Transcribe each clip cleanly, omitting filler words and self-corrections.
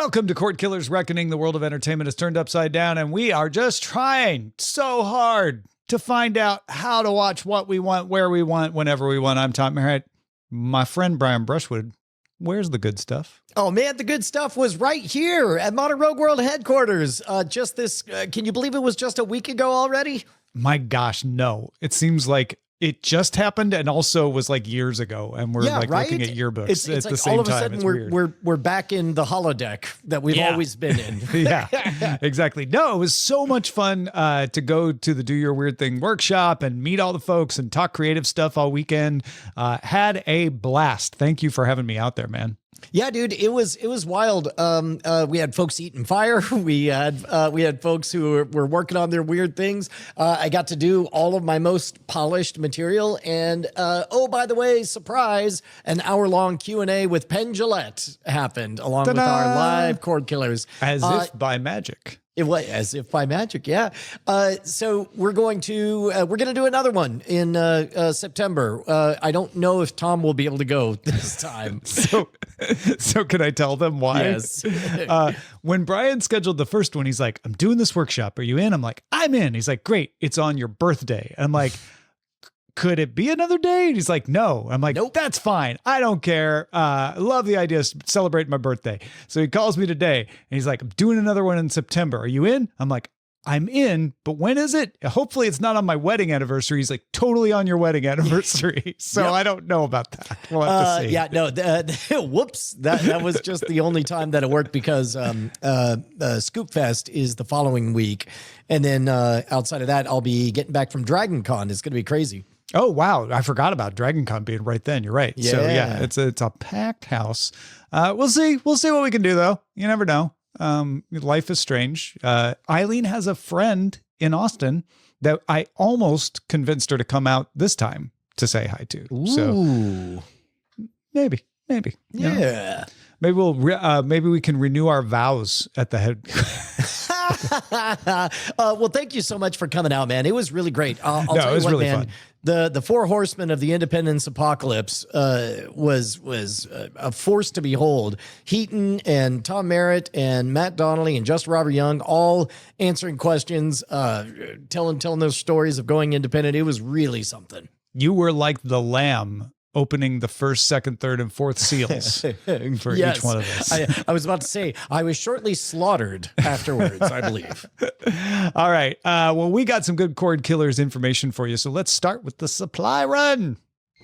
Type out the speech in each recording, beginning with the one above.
Welcome to Cordkillers Reckoning. The world of entertainment is turned upside down, and we are just trying so hard to find out how to watch what we want, where we want, whenever we want. I'm Tom Merritt. My friend Brian Brushwood, where's the good stuff? Oh man, the good stuff was right here at Modern Rogue World headquarters. Can you believe it was just a week ago already? My gosh, no. It seems like it just happened and also was like years ago, and we're looking at yearbooks it's at like the same all of a time. sudden we're back in the holodeck that we've always been in. Yeah, exactly. No, it was so much fun to go to the Do Your Weird Thing workshop and meet all the folks and talk creative stuff all weekend. Had a blast. Thank you for having me out there, man. Yeah, dude, it was wild. We had folks eating fire. We had folks who were working on their weird things. I got to do all of my most polished material. And oh, by the way, surprise, an hour-long Q&A with Penn Jillette happened along with our live Cordkillers. As if by magic. It was as if by magic, yeah. So we're going to do another one in September. I don't know if Tom will be able to go this time. So can I tell them why? Yes. When Brian scheduled the first one, he's like, "I'm doing this workshop. Are you in?" I'm like, "I'm in." He's like, "Great. It's on your birthday." And I'm like, "Could it be another day?" And he's like, "No." I'm like, "Nope, that's fine. I don't care. I love the idea of celebrating my birthday." So he calls me today and he's like, "I'm doing another one in September. Are you in?" I'm like, "I'm in, but when is it? Hopefully it's not on my wedding anniversary." He's like, "Totally on your wedding anniversary." So I don't know about that. We'll have to see. Yeah, no, whoops. That was just the only time that it worked because Scoop Fest is the following week. And then outside of that, I'll be getting back from Dragon Con. It's going to be crazy. Oh, wow. I forgot about Dragon Con being right then. You're right. Yeah. So yeah, it's a packed house. We'll see. We'll see what we can do though. You never know. Life is strange. Eileen has a friend in Austin that I almost convinced her to come out this time to say hi to. Ooh. So maybe. Yeah. Maybe we can renew our vows at the head. Well, thank you so much for coming out, man. It was really great. I'll tell you it was what, really man. fun. The four horsemen of the Independence Apocalypse was a force to behold. Heaton and Tom Merritt and Matt Donnelly and Just Robert Young all answering questions, telling those stories of going independent. It was really something. You were like the lamb opening the first, second, third, and fourth seals for each one of us. I was about to say, I was shortly slaughtered afterwards, I believe. All right. Well, we got some good Cordkillers information for you. So let's start with the supply run.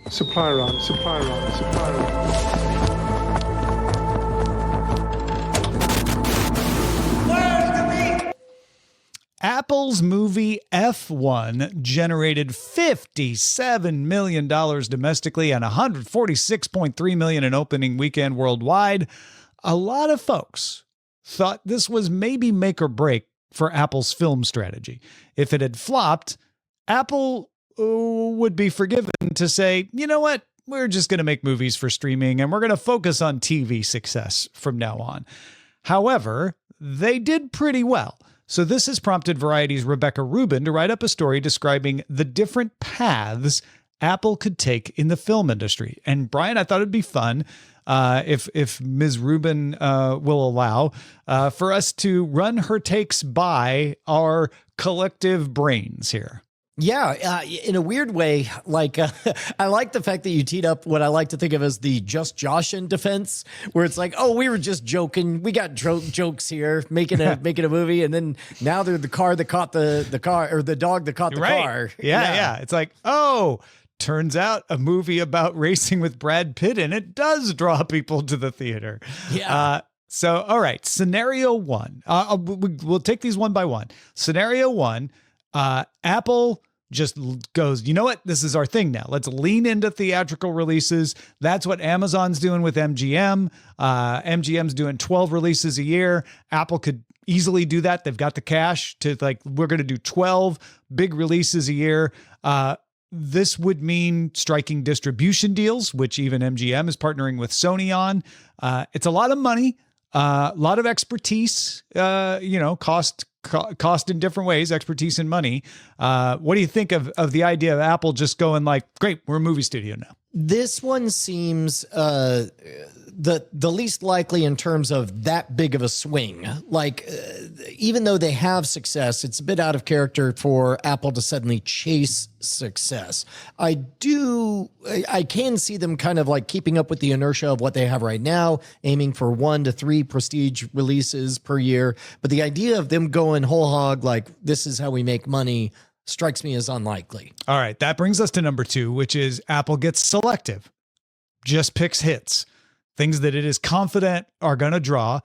Supply run. Apple's movie F1 generated $57 million domestically and $146.3 million in opening weekend worldwide. A lot of folks thought this was maybe make or break for Apple's film strategy. If it had flopped, Apple would be forgiven to say, you know what? We're just going to make movies for streaming and we're going to focus on TV success from now on. However, they did pretty well. So this has prompted Variety's Rebecca Rubin to write up a story describing the different paths Apple could take in the film industry. And Brian, I thought it'd be fun if Ms. Rubin will allow for us to run her takes by our collective brains here. Yeah, in a weird way, like I like the fact that you teed up what I like to think of as the just Joshin defense, where it's like, oh, we were just joking, we got jokes here, making a movie, and then now they're the car that caught the car, or the dog that caught the car. Yeah. It's like, oh, turns out a movie about racing with Brad Pitt in it does draw people to the theater. Yeah. So, all right, scenario one. We'll take these one by one. Scenario one, Apple just goes, you know what? This is our thing now. Let's lean into theatrical releases. That's what Amazon's doing with MGM. MGM's doing 12 releases a year. Apple could easily do that. They've got the cash to we're going to do 12 big releases a year. This would mean striking distribution deals, which even MGM is partnering with Sony on. It's a lot of money, a lot of expertise, cost in different ways, expertise and money. What do you think of the idea of Apple just going like, great, we're a movie studio now? This one seems the least likely in terms of that big of a swing. Like, even though they have success, it's a bit out of character for Apple to suddenly chase success. I can see them kind of like keeping up with the inertia of what they have right now, aiming for 1 to 3 prestige releases per year. But the idea of them going whole hog, like this is how we make money, strikes me as unlikely. All right, that brings us to number 2, which is Apple gets selective, just picks hits, things that it is confident are going to draw.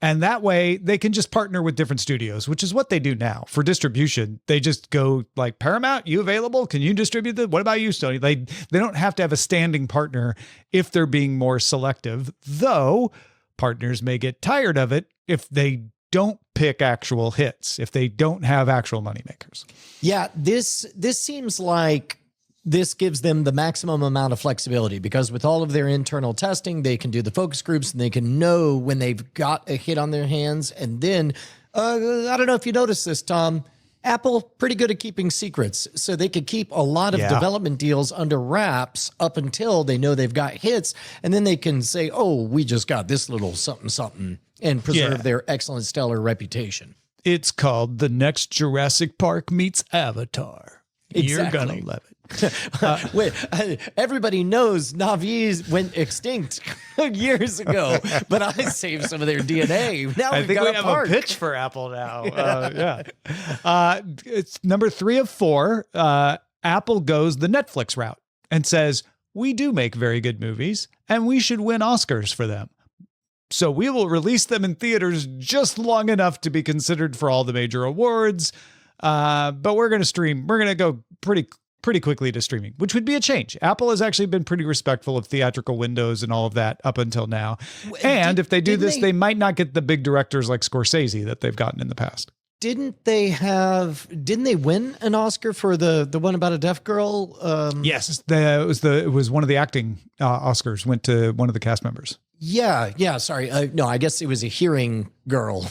And that way they can just partner with different studios, which is what they do now for distribution. They just go like, Paramount, you available? Can you distribute that? What about you, Sony? They don't have to have a standing partner if they're being more selective, though partners may get tired of it if they don't pick actual hits, if they don't have actual moneymakers. Yeah, this seems like this gives them the maximum amount of flexibility, because with all of their internal testing, they can do the focus groups and they can know when they've got a hit on their hands. And then, I don't know if you noticed this, Tom, Apple pretty good at keeping secrets. So they could keep a lot of development deals under wraps up until they know they've got hits. And then they can say, oh, we just got this little something, something, and preserve their excellent stellar reputation. It's called The Next Jurassic Park Meets Avatar. Exactly. You're going to love it. Wait, everybody knows Navi went extinct years ago, but I saved some of their DNA. Now I think we have a pitch for Apple now. It's number 3 of 4. Apple goes the Netflix route and says, we do make very good movies and we should win Oscars for them. So we will release them in theaters just long enough to be considered for all the major awards. But we're going to stream. We're going to go pretty quickly to streaming, which would be a change. Apple has actually been pretty respectful of theatrical windows and all of that up until now. And if they do this, they might not get the big directors like Scorsese that they've gotten in the past. Didn't they win an Oscar for the one about a deaf girl? Yes, it was one of the acting Oscars went to one of the cast members. Yeah. Sorry. No, I guess it was a hearing girl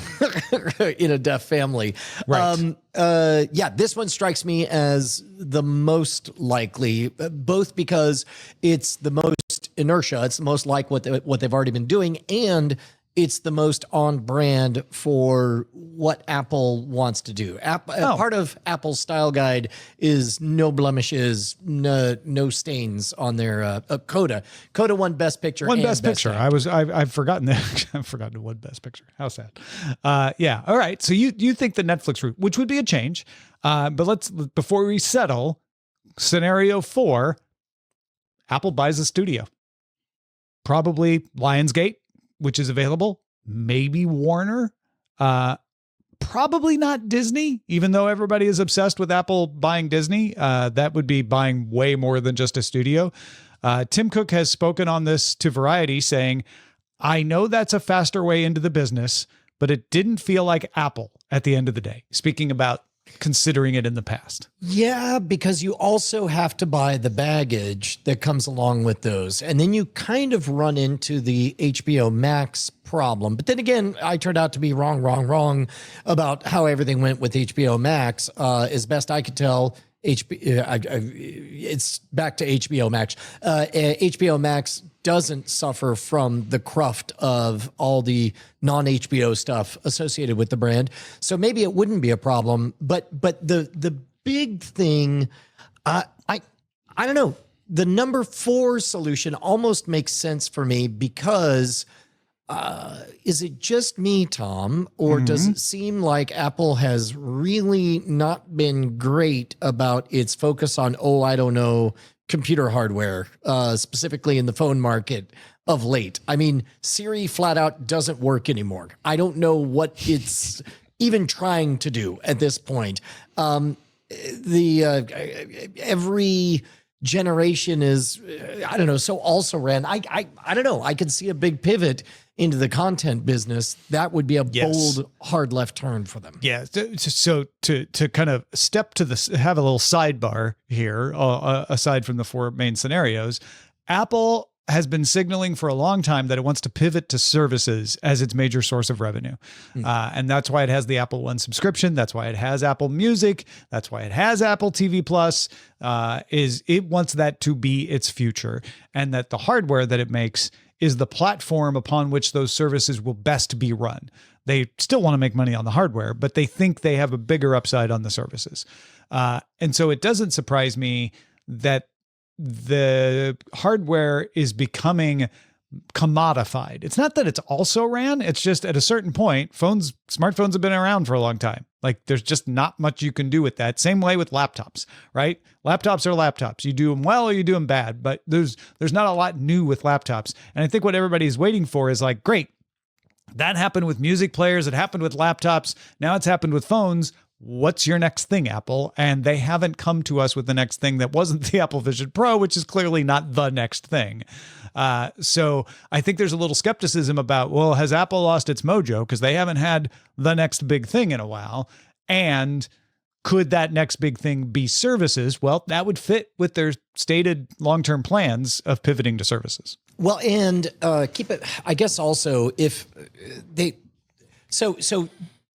in a deaf family. Right. This one strikes me as the most likely, both because it's the most inertia. It's the most like what they've already been doing, and it's the most on brand for what Apple wants to do. Part of Apple's style guide is no blemishes, no stains on their Coda. Coda won Best Picture. Best Picture. I've forgotten that. I've forgotten one Best Picture. How sad. Yeah. All right. So you think the Netflix route, which would be a change, but before we settle, scenario 4, Apple buys a studio, probably Lionsgate, which is available, maybe Warner, probably not Disney, even though everybody is obsessed with Apple buying Disney. That would be buying way more than just a studio. Tim Cook has spoken on this to Variety, saying, I know that's a faster way into the business, but it didn't feel like Apple at the end of the day, speaking about considering it in the past. Yeah, because you also have to buy the baggage that comes along with those. And then you kind of run into the HBO Max problem. But then again, I turned out to be wrong about how everything went with HBO Max. As best I could tell, it's back to HBO Max. HBO Max doesn't suffer from the cruft of all the non-HBO stuff associated with the brand. So maybe it wouldn't be a problem. But the big thing, I don't know. The number 4 solution almost makes sense for me because is it just me, Tom, or does it seem like Apple has really not been great about its focus on, computer hardware, specifically in the phone market of late? I mean, Siri flat out doesn't work anymore. I don't know what it's even trying to do at this point. Every generation is, so also ran. I don't know. I could see a big pivot into the content business. That would be a bold, hard left turn for them. Yeah. So to kind of step to have a little sidebar here, aside from the 4 main scenarios, Apple has been signaling for a long time that it wants to pivot to services as its major source of revenue. And that's why it has the Apple One subscription. That's why it has Apple Music. That's why it has Apple TV Plus, is it wants that to be its future, and that the hardware that it makes is the platform upon which those services will best be run. They still want to make money on the hardware, but they think they have a bigger upside on the services. And so it doesn't surprise me that the hardware is becoming commodified. It's not that it's also ran. It's just at a certain point, smartphones have been around for a long time. Like there's just not much you can do with that. Same way with laptops, right? Laptops are laptops. You do them well or you do them bad, but there's not a lot new with laptops. And I think what everybody's waiting for is like, great, that happened with music players. It happened with laptops. Now it's happened with phones. What's your next thing, Apple? And they haven't come to us with the next thing that wasn't the Apple Vision Pro, which is clearly not the next thing. So I think there's a little skepticism about, well, has Apple lost its mojo? Because they haven't had the next big thing in a while. And could that next big thing be services? Well, that would fit with their stated long-term plans of pivoting to services. Well, and keep it, I guess also if they, so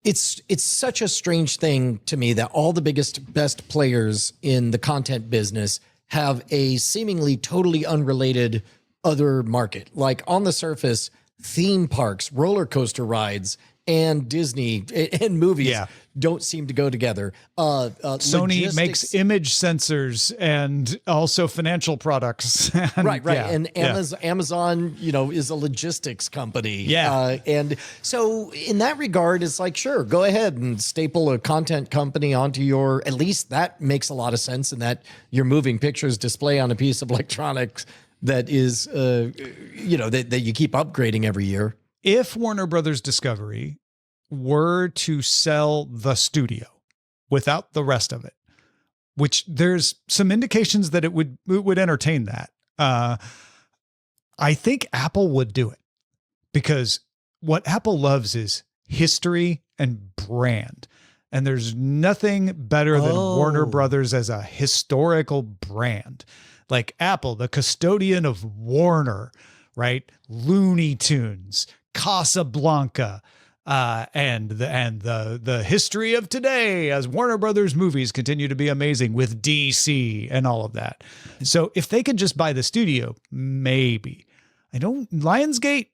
it's such a strange thing to me that all the best players in the content business have a seemingly totally unrelated other market. Like on the surface, theme parks, roller coaster rides, and Disney and movies don't seem to go together. Sony makes image sensors and also financial products. And, right. And Amazon, is a logistics company. And so in that regard, it's like, sure, go ahead and staple a content company onto your, at least that makes a lot of sense, in that you're moving pictures display on a piece of electronics that is, that you keep upgrading every year. If Warner Brothers Discovery were to sell the studio without the rest of it, which there's some indications that it would entertain that, I think Apple would do it, because what Apple loves is history and brand. And there's nothing better than Warner Brothers as a historical brand. Like Apple, the custodian of Warner, right? Looney Tunes, Casablanca, and the history of today as Warner Brothers movies continue to be amazing with DC and all of that. So if they could just buy the studio, maybe. Lionsgate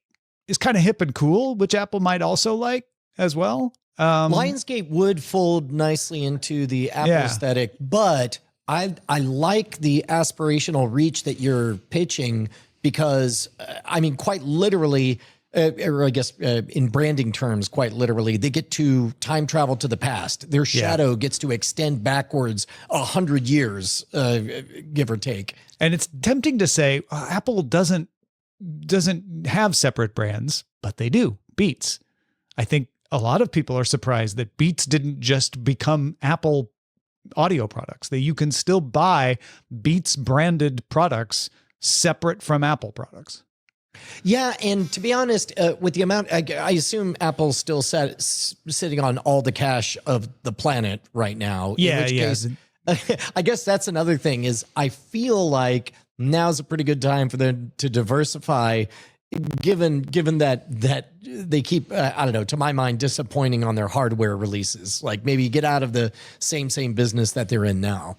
is kind of hip and cool, which Apple might also like as well. Lionsgate would fold nicely into the Apple aesthetic, but I like the aspirational reach that you're pitching, because quite literally, or I guess in branding terms, quite literally, they get to time travel to the past. Their shadow gets to extend backwards 100 years, give or take. And it's tempting to say Apple doesn't have separate brands, but they do. Beats. I think a lot of people are surprised that Beats didn't just become Apple audio products, that you can still buy Beats branded products separate from Apple products. Yeah, and to be honest, with the amount, I assume Apple's still sitting on all the cash of the planet right now. Yeah, in which case, I guess that's another thing, is I feel like now's a pretty good time for them to diversify, given that they keep, I don't know, to my mind, disappointing on their hardware releases. Like maybe get out of the same business that they're in now.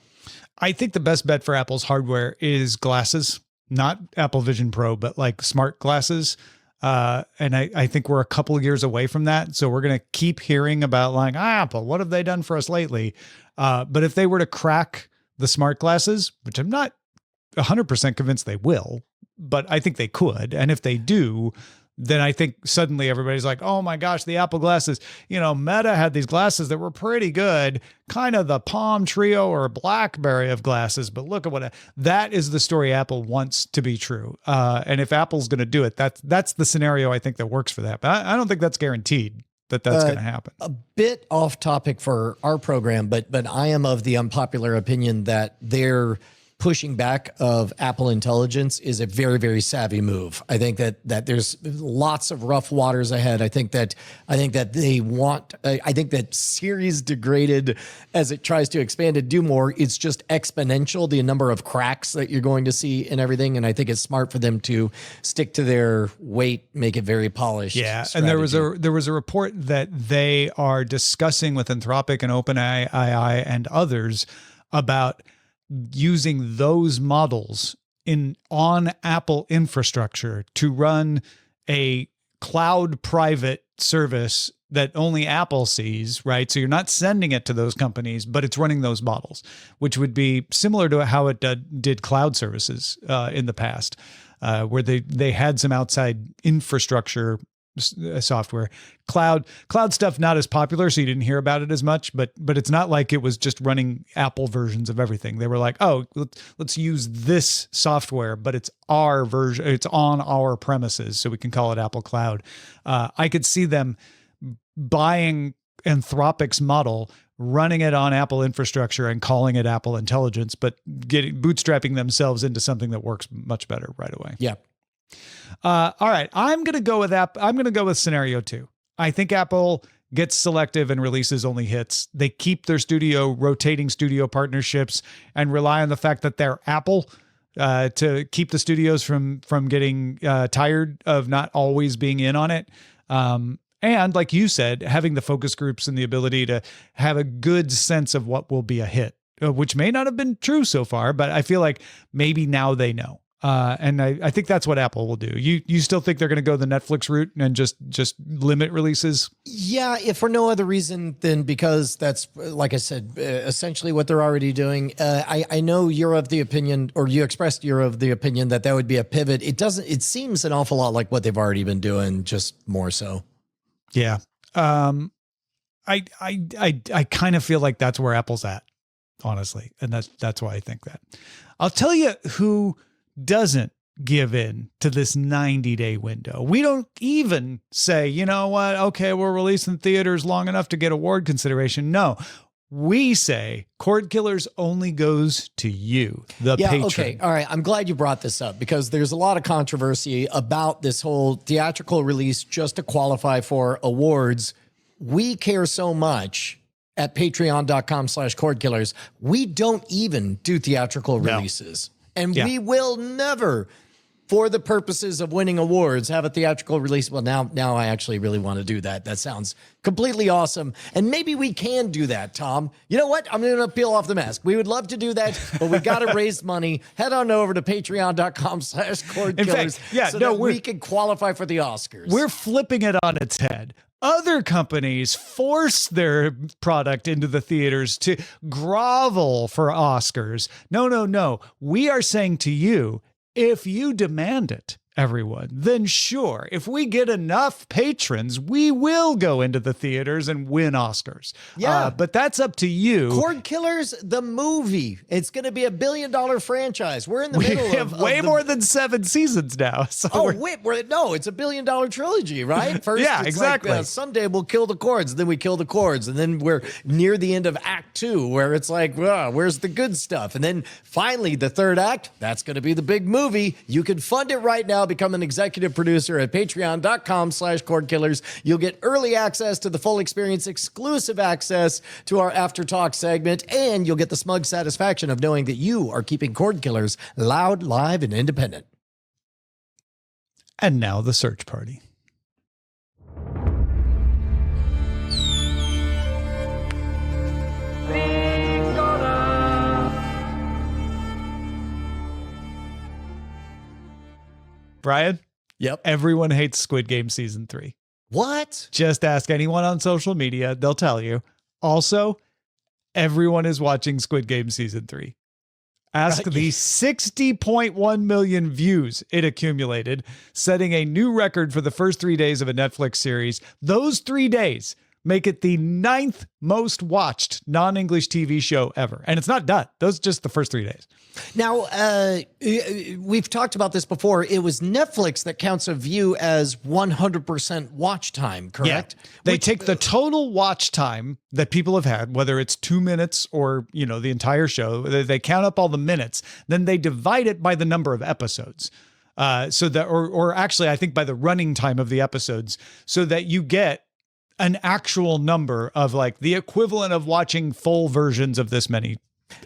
I think the best bet for Apple's hardware is glasses, not Apple Vision Pro, but like smart glasses. And I think we're a couple of years away from that. So we're going to keep hearing about like, Apple, what have they done for us lately? But if they were to crack the smart glasses, which I'm not 100% convinced they will, but I think they could. And if they do, then I think suddenly everybody's like, oh my gosh, the Apple glasses, Meta had these glasses that were pretty good, kind of the Palm Trio or BlackBerry of glasses, but look at that is the story Apple wants to be true. And if Apple's going to do it, that's the scenario I think that works for that. But I don't think that's guaranteed that's going to happen. A bit off topic for our program, but I am of the unpopular opinion that their pushing back of Apple Intelligence is a very, very savvy move. I think that there's lots of rough waters ahead. I think that they want. I think that Siri's degraded as it tries to expand and do more. It's just exponential, the number of cracks that you're going to see in everything. And I think it's smart for them to stick to their weight, make it very polished. Yeah, strategy. and there was a report that they are discussing with Anthropic and OpenAI and others about using those models on Apple infrastructure to run a cloud private service that only Apple sees, right? So you're not sending it to those companies, but it's running those models, which would be similar to how it did cloud services in the past, where they had some outside infrastructure software. Cloud stuff not as popular, so you didn't hear about it as much, but it's not like it was just running Apple versions of everything. They were like, oh, let's use this software, but it's our version, it's on our premises, so we can call it Apple Cloud. I could see them buying Anthropic's model, running it on Apple infrastructure and calling it Apple Intelligence, but bootstrapping themselves into something that works much better right away. Yeah. All right, I'm going to go with scenario 2. I think Apple gets selective and releases only hits. They keep their rotating studio partnerships and rely on the fact that they're Apple to keep the studios from getting tired of not always being in on it. And like you said, having the focus groups and the ability to have a good sense of what will be a hit, which may not have been true so far, but I feel like maybe now they know. And I think that's what Apple will do. You still think they're going to go the Netflix route and just limit releases? Yeah, if for no other reason than because that's, like I said, essentially what they're already doing. I know you're of the opinion, or you expressed you're of the opinion that would be a pivot. It seems an awful lot like what they've already been doing, just more so. Yeah. I kind of feel like that's where Apple's at, honestly. And that's why I think that. I'll tell you who doesn't give in to this 90-day window. We don't even say, you know what? Okay, we're releasing theaters long enough to get award consideration. No, we say Cordkillers only goes to you, the patron. Okay. All right. I'm glad you brought this up because there's a lot of controversy about this whole theatrical release just to qualify for awards. We care so much at patreon.com/Cordkillers. We don't even do theatrical releases. And we will never, for the purposes of winning awards, have a theatrical release. Well, now I actually really want to do that. That sounds completely awesome. And maybe we can do that, Tom. You know what? I'm going to peel off the mask. We would love to do that, but we got to raise money. Head on over to patreon.com/Cordkillers so we can qualify for the Oscars. We're flipping it on its head. Other companies force their product into the theaters to grovel for Oscars. No. We are saying to you, if you demand it, everyone, then sure, if we get enough patrons, we will go into the theaters and win Oscars. Yeah. But that's up to you. Cordkillers, the movie. It's going to be $1 billion franchise. We're in the middle of... We have way more than 7 seasons now. So no, it's $1 billion trilogy, right? First, yeah, exactly. Like, someday we'll kill the Cords, then we kill the Cords, and then we're near the end of Act 2, where it's like, where's the good stuff? And then finally, the third act, that's going to be the big movie. You can fund it right now. Become an executive producer at patreon.com/Cordkillers. You'll get early access to the full experience, exclusive access to our After Talk segment, and you'll get the smug satisfaction of knowing that you are keeping Cordkillers loud, live, and independent. And now the search party. Brian? Yep. Everyone hates Squid Game season 3. What? Just ask anyone on social media. They'll tell you. Also, everyone is watching Squid Game season 3. Ask the 60.1 million views it accumulated, setting a new record for the first 3 days of a Netflix series. Those 3 days make it the 9th most watched non-English TV show ever. And it's not done. Those are just the first 3 days. Now, we've talked about this before. It was Netflix that counts a view as 100% watch time, correct? Yeah. They take the total watch time that people have had, whether it's 2 minutes or, the entire show. They count up all the minutes. Then they divide it by the number of episodes. So that, or actually, I think by the running time of the episodes, so that you get an actual number of like the equivalent of watching full versions of this many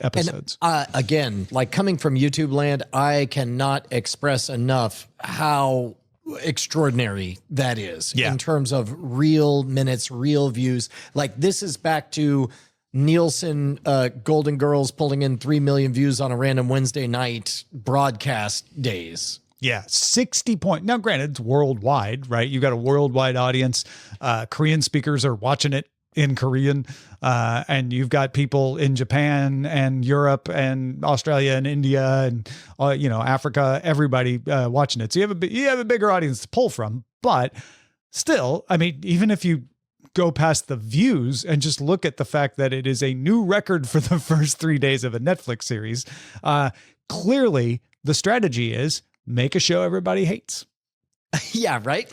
episodes. And again, like coming from YouTube land, I cannot express enough how extraordinary that is in terms of real minutes, real views. Like this is back to Nielsen Golden Girls pulling in 3 million views on a random Wednesday night broadcast days. Yeah, 60 point. Now, granted, it's worldwide, right? You got a worldwide audience. Korean speakers are watching it in Korean, and you've got people in Japan and Europe and Australia and India and Africa. Everybody watching it. So you have a bigger audience to pull from. But still, I mean, even if you go past the views and just look at the fact that it is a new record for the first 3 days of a Netflix series, clearly the strategy is make a show everybody hates. Yeah, right.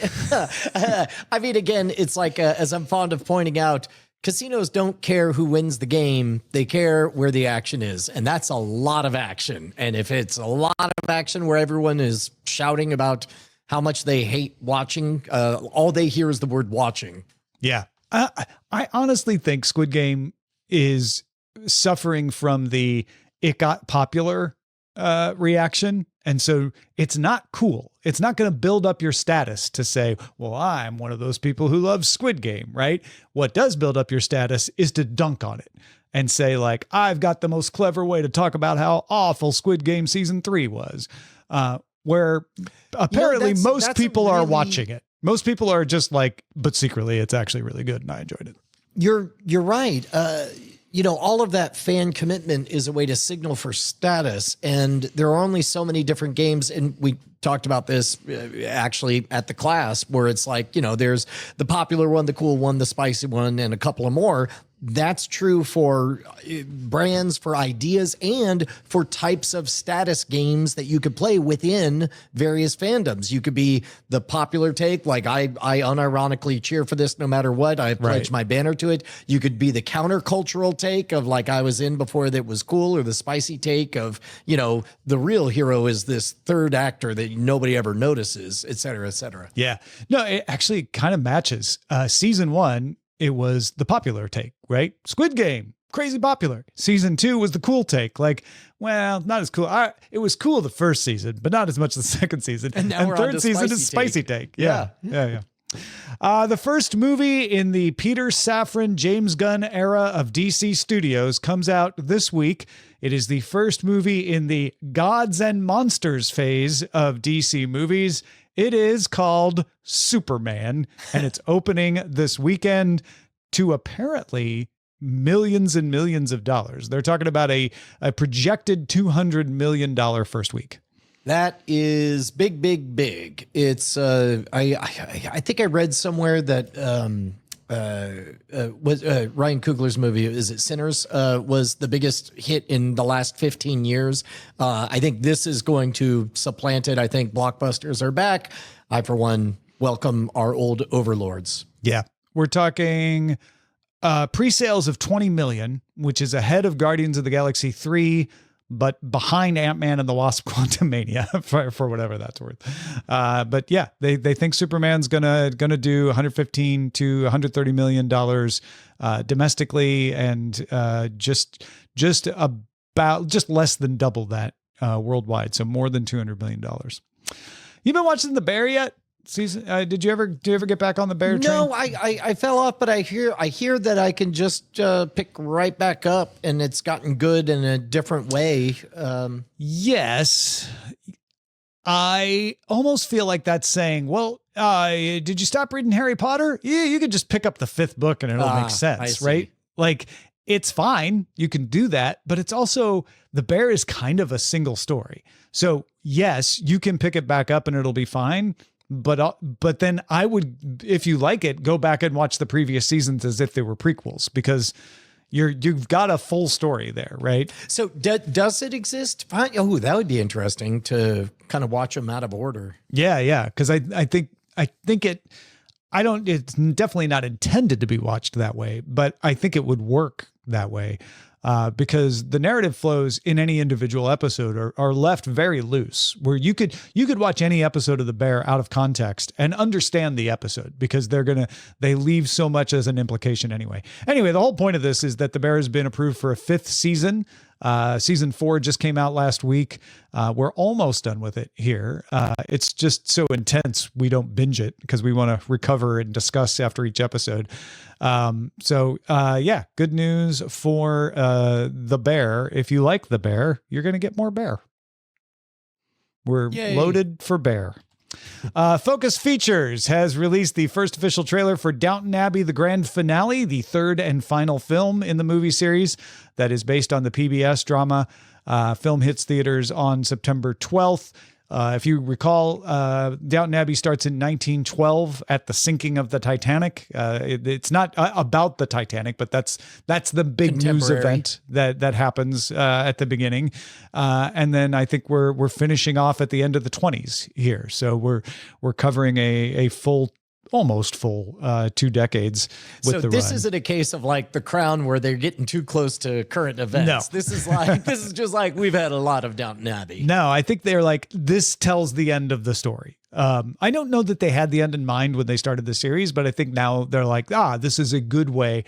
I mean, again, it's like, as I'm fond of pointing out, casinos don't care who wins the game. They care where the action is. And that's a lot of action. And if it's a lot of action where everyone is shouting about how much they hate watching, all they hear is the word watching. Yeah. I honestly think Squid Game is suffering from the it got popular reaction. And so it's not cool. It's not going to build up your status to say, well, I'm one of those people who loves Squid Game, right? What does build up your status is to dunk on it and say like, I've got the most clever way to talk about how awful Squid Game season 3 was, where apparently most people are watching it. Most people are just like, but secretly it's actually really good and I enjoyed it. You're right. All of that fan commitment is a way to signal for status. And there are only so many different games. And we talked about this actually at the class where it's like, there's the popular one, the cool one, the spicy one, and a couple of more. That's true for brands, for ideas, and for types of status games that you could play within various fandoms. You could be the popular take, like I unironically cheer for this no matter what. I pledge my banner to it. You could be the countercultural take of like I was in before that was cool, or the spicy take of, the real hero is this third actor that nobody ever notices, et cetera, et cetera. Yeah. No, it actually kind of matches. Season 1, it was the popular take, right? Squid Game, crazy popular. Season 2 was the cool take. Like, well, not as cool. It was cool the first season, but not as much the second season. And now third season is spicy take. Yeah. The first movie in the Peter Safran, James Gunn era of DC Studios comes out this week. It is the first movie in the Gods and Monsters phase of DC movies. It is called Superman, and it's opening this weekend to apparently millions and millions of dollars. They're talking about a projected $200 million first week. That is big, big, big. It's I think I read somewhere that was Ryan Coogler's movie, is it Sinners, was the biggest hit in the last 15 years. I think this is going to supplant it. I think blockbusters are back. I, for one, welcome our old overlords. Yeah. We're talking pre-sales of 20 million, which is ahead of Guardians of the Galaxy 3, but behind Ant-Man and the Wasp: Quantumania for whatever that's worth. But yeah, they think Superman's gonna do 115 to 130 million dollars domestically, and just less than double that worldwide. So more than $200 million. You been watching The Bear yet? Season? Did you ever get back on the Bear train? No, I fell off, but I hear that I can just pick right back up, and it's gotten good in a different way. Yes, I almost feel like that's saying, well, did you stop reading Harry Potter? Yeah, you could just pick up the 5th book and it'll make sense, right? Like, it's fine. You can do that, but it's also, The Bear is kind of a single story. So yes, you can pick it back up and it'll be fine. but then I would, if you like it, go back and watch the previous seasons as if they were prequels, because you've got a full story there, right? So does it exist? Oh, that would be interesting to kind of watch them out of order. Yeah. Because I think it's definitely not intended to be watched that way, but I think it would work that way. Because the narrative flows in any individual episode are left very loose, where you could watch any episode of The Bear out of context and understand the episode, because they leave so much as an implication anyway. Anyway, the whole point of this is that The Bear has been approved for a 5th season. Season 4 just came out last week. We're almost done with it here. It's just so intense, we don't binge it because we want to recover and discuss after each episode. Good news for The Bear. If you like The Bear, you're going to get more Bear. We're loaded for Bear. Focus Features has released the first official trailer for Downton Abbey, the grand finale, the 3rd and final film in the movie series that is based on the PBS drama. Film hits theaters on September 12th. If you recall, Downton Abbey starts in 1912 at the sinking of the Titanic. It's not about the Titanic, but that's the big news event that happens at the beginning. And then I think we're finishing off at the end of the 20s here. So we're covering a almost full 2 decades with the run. So this isn't a case of like The Crown where they're getting too close to current events. No. This is just like we've had a lot of Downton Abbey. No, I think they're like, this tells the end of the story. I don't know that they had the end in mind when they started the series, but I think now they're like, this is a good way.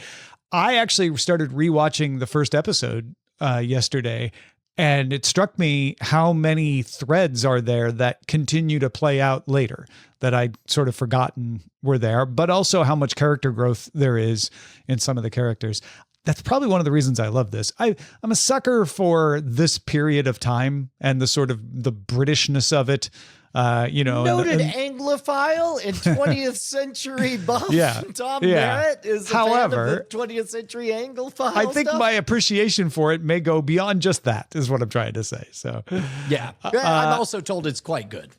I actually started rewatching the first episode yesterday, and it struck me how many threads are there that continue to play out later that I'd sort of forgotten were there, but also how much character growth there is in some of the characters. That's probably one of the reasons I love this. I'm a sucker for this period of time and the sort of the Britishness of it. Noted Anglophile and 20th century buff. Tom Merritt is a fan of the 20th century Anglophile. I think my appreciation for it may go beyond just that, is what I'm trying to say. So I'm also told it's quite good.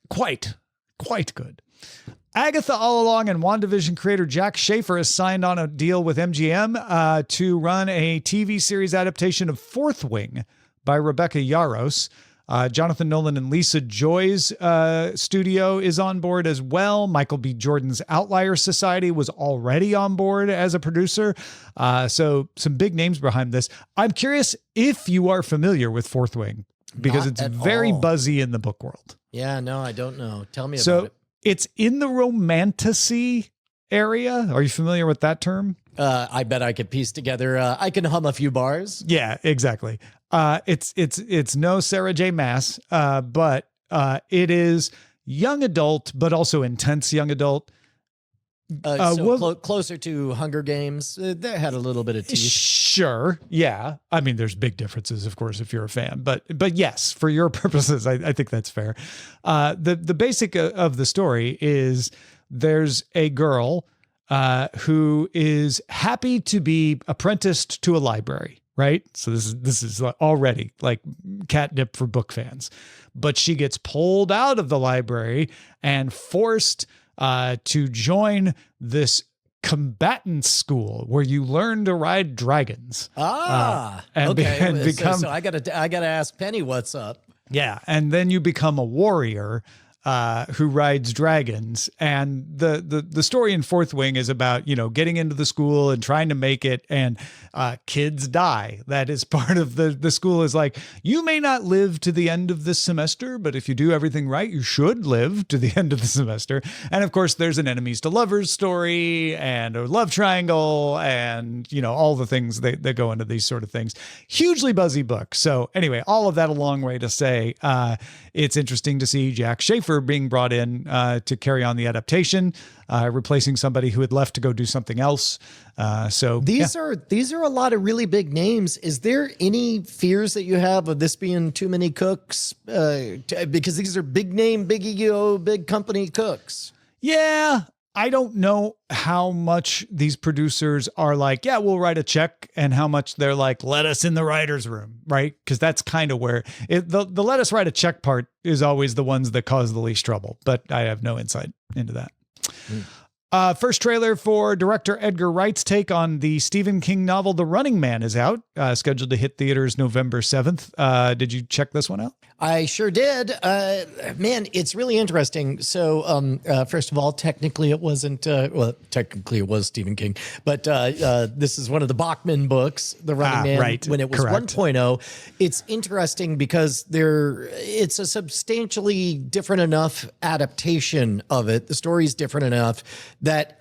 Quite good. Agatha All Along and WandaVision creator Jack Schaefer has signed on a deal with MGM to run a TV series adaptation of Fourth Wing by Rebecca Yarros. Jonathan Nolan and Lisa Joy's studio is on board as well. Michael B. Jordan's Outlier Society was already on board as a producer. So some big names behind this. I'm curious if you are familiar with Fourth Wing, because it's very buzzy in the book world. Yeah, no, I don't know. Tell me about it. It's in the romantasy area. Are you familiar with that term? I bet I could piece together. I can hum a few bars. Yeah, exactly. It's no Sarah J. Maas, but it is young adult, but also intense young adult. Closer to Hunger Games. That had a little bit of teeth. Sure. Yeah. I mean, there's big differences, of course, if you're a fan, but yes, for your purposes, I think that's fair. The basic of the story is there's a girl who is happy to be apprenticed to a library, right? So this is already like catnip for book fans, but she gets pulled out of the library and forced to join this combatant school where you learn to ride dragons. Okay. So I gotta ask Penny what's up. Yeah, and then you become a warrior who rides dragons. And the story in Fourth Wing is about, getting into the school and trying to make it, and kids die. That is part of the school is like, you may not live to the end of this semester, but if you do everything right, you should live to the end of the semester. And of course, there's an enemies to lovers story and a love triangle and, all the things that go into these sort of things. Hugely buzzy book. So anyway, all of that a long way to say, it's interesting to see Jack Schaefer being brought in to carry on the adaptation, replacing somebody who had left to go do something else. These are a lot of really big names. Is there any fears that you have of this being too many cooks? Because these are big name, big ego, big company cooks. Yeah. I don't know how much these producers are like, yeah, we'll write a check, and how much they're like, let us in the writer's room, right? Because that's kind of where the let us write a check part is always the ones that cause the least trouble. But I have no insight into that. First trailer for director Edgar Wright's take on the Stephen King novel The Running Man is out, scheduled to hit theaters November 7th. Did you check this one out? I sure did. Man, it's really interesting. So, first of all, technically it wasn't, technically it was Stephen King, but this is one of the Bachman books, The Running Man, right. when it was Correct. 1.0. It's interesting because it's a substantially different enough adaptation of it. The story's different enough that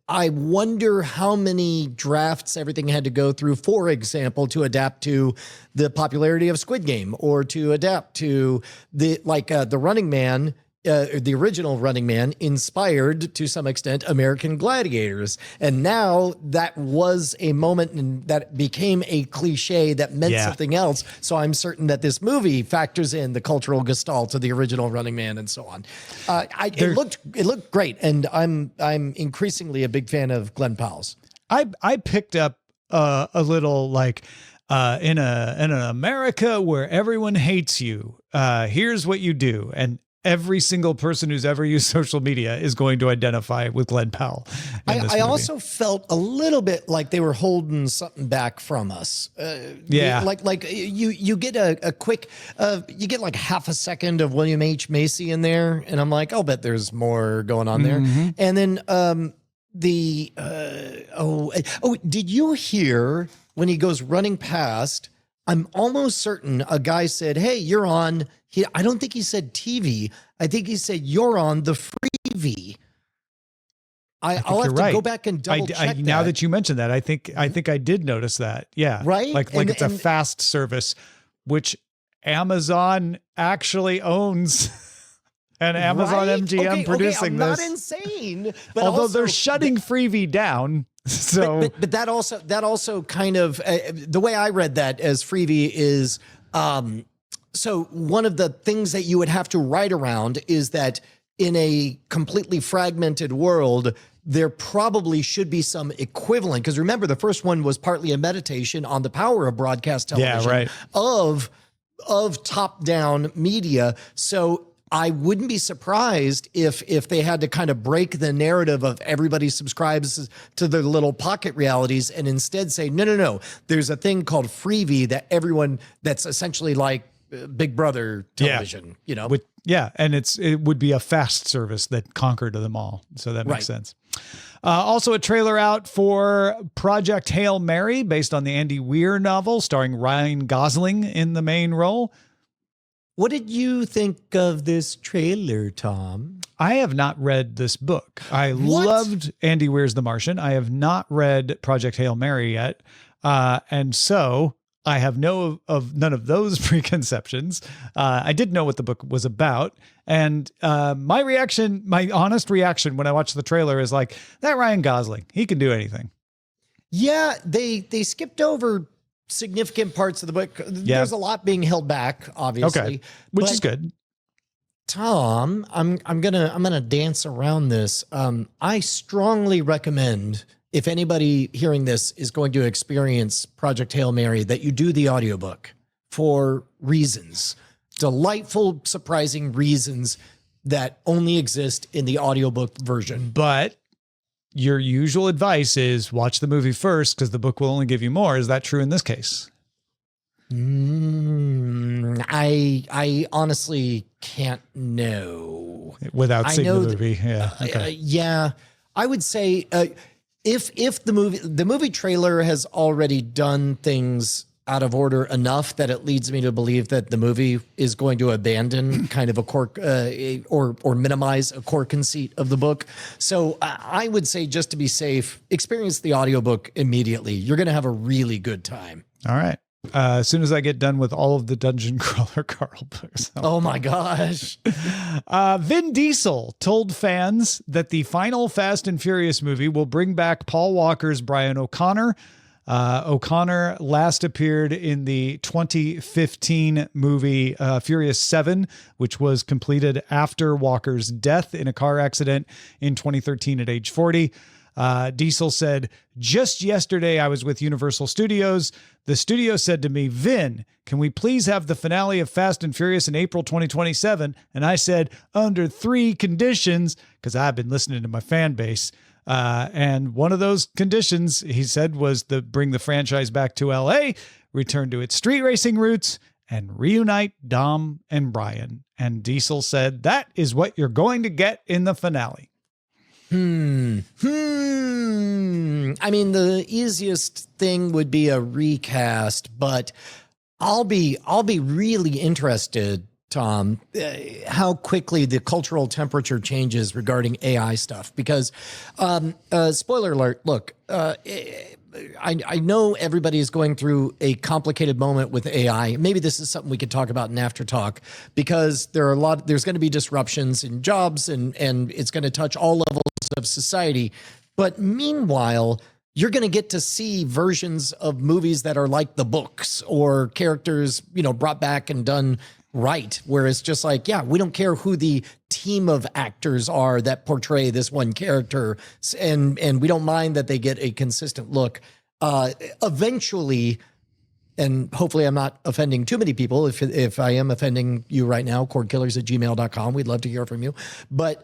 I wonder how many drafts everything had to go through, for example, to adapt to the popularity of Squid Game, or to adapt to the Running Man. The original Running Man inspired to some extent American Gladiators. And now that was a moment and that became a cliche that meant something else. So I'm certain that this movie factors in the cultural gestalt of the original Running Man and so on. It looked great. And I'm increasingly a big fan of Glenn Powell's. I picked up a little like, in an America where everyone hates you, here's what you do. And every single person who's ever used social media is going to identify with Glenn Powell. I also felt a little bit like they were holding something back from us. Like you get a quick, you get like half a second of William H. Macy in there, and I'm like, I'll bet there's more going on there. And then did you hear when he goes running past? I'm almost certain a guy said, "Hey, you're on." I don't think he said TV. I think he said, "You're on the Freevee." I'll have to go back and double check that. Now that you mentioned that, I think I did notice that. Yeah, right. Like it's a fast service, which Amazon actually owns. And Amazon MGM producing I'm this. not insane. But although also, they're shutting Freevee down. So, but that also kind of the way I read that as Freevee is, so one of the things that you would have to write around is that in a completely fragmented world, there probably should be some equivalent. Because remember, the first one was partly a meditation on the power of broadcast television, of top-down media. So I wouldn't be surprised if they had to kind of break the narrative of everybody subscribes to their little pocket realities and instead say, no, there's a thing called Freevee that's essentially like Big Brother television, you know? And it would be a fast service that conquered them all. So that makes sense. Also a trailer out for Project Hail Mary, based on the Andy Weir novel, starring Ryan Gosling in the main role. What did you think of this trailer, Tom? I have not read this book. I loved Andy Weir's The Martian. I have not read Project Hail Mary yet. And so I have none of those preconceptions. I did know what the book was about. And my honest reaction when I watched the trailer is like, that Ryan Gosling, he can do anything. Yeah, they skipped over significant parts of the book. There's a lot being held back, obviously, which is good. Tom, I'm gonna dance around this. I strongly recommend, if anybody hearing this is going to experience Project Hail Mary, that you do the audiobook for reasons, delightful, surprising reasons that only exist in the audiobook version. But your usual advice is watch the movie first because the book will only give you more. Is that true in this case? I honestly can't know without seeing the movie. I would say if the movie trailer has already done things out of order enough that it leads me to believe that the movie is going to abandon kind of a core or minimize a core conceit of the book. So I would say, just to be safe, experience the audiobook immediately. You're going to have a really good time. All right. As soon as I get done with all of the Dungeon Crawler Carl books. Oh my gosh. Vin Diesel told fans that the final Fast and Furious movie will bring back Paul Walker's Brian O'Connor. O'Connor last appeared in the 2015 movie Furious 7, which was completed after Walker's death in a car accident in 2013 at age 40. Diesel said, "Just yesterday I was with Universal Studios. The studio said to me, 'Vin, can we please have the finale of Fast and Furious in April 2027? And I said, under 3 conditions, because I've been listening to my fan base. And one of those conditions, he said, was to bring the franchise back to LA, return to its street racing roots, and reunite Dom and Brian. And Diesel said, that is what you're going to get in the finale. I mean, the easiest thing would be a recast, but I'll be really interested, Tom, how quickly the cultural temperature changes regarding AI stuff. Because, spoiler alert, look, I know everybody is going through a complicated moment with AI. Maybe this is something we could talk about in After Talk, because there's going to be disruptions in jobs, and it's going to touch all levels of society. But meanwhile, you're going to get to see versions of movies that are like the books, or characters, brought back and done right, where it's just like, yeah, we don't care who the team of actors are that portray this one character, and we don't mind that they get a consistent look. Eventually, and hopefully I'm not offending too many people. If I am offending you right now, cordkillers@gmail.com. We'd love to hear from you. But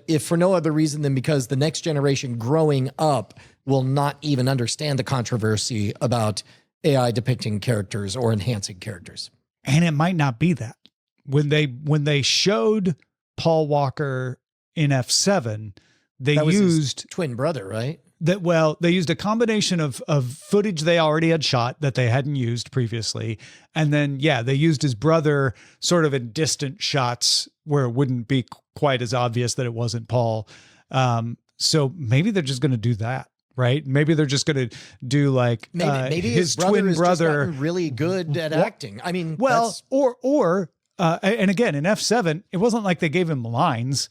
if for no other reason than because the next generation growing up will not even understand the controversy about AI depicting characters or enhancing characters. And it might not be that. When they showed Paul Walker in F7, they used his twin brother, right? They used a combination of footage they already had shot that they hadn't used previously. And then, they used his brother sort of in distant shots where it wouldn't be quite as obvious that it wasn't Paul. So maybe they're just going to do that. Right? Maybe they're just going to do like maybe his twin brother really good at acting. I mean, and again, in F7, it wasn't like they gave him lines.